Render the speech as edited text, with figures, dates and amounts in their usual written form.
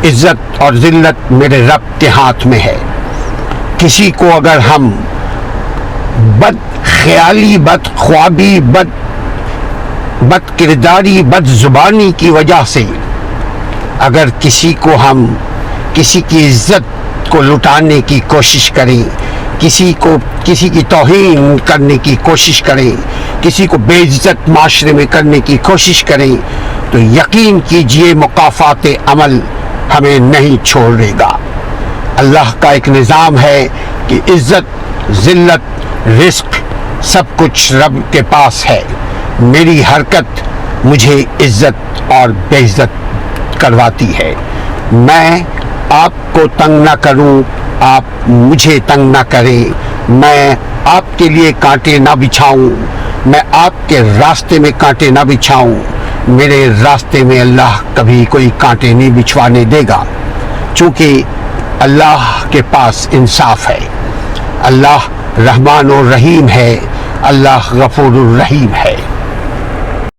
عزت اور ذلت میرے رب کے ہاتھ میں ہے۔ کسی کو اگر ہم بد خیالی، بد خوابی، بد کرداری، بد زبانی کی وجہ سے اگر کسی کو ہم کسی کی عزت کو لٹانے کی کوشش کریں، کسی کی توہین کرنے کی کوشش کریں، کسی کو بے عزت معاشرے میں کرنے کی کوشش کریں، تو یقین کیجئے مکافات عمل ہمیں نہیں چھوڑے گا۔ اللہ کا ایک نظام ہے کہ عزت، ذلت، رزق سب کچھ رب کے پاس ہے۔ میری حرکت مجھے عزت اور بے عزت کرواتی ہے۔ میں آپ کو تنگ نہ کروں، آپ مجھے تنگ نہ کریں، میں آپ کے لیے کانٹے نہ بچھاؤں، میں آپ کے راستے میں کانٹے نہ بچھاؤں، میرے راستے میں اللہ کبھی کوئی کانٹے نہیں بچھوانے دے گا، چونکہ اللہ کے پاس انصاف ہے۔ اللہ رحمان الرحیم ہے، اللہ غفور الرحیم ہے۔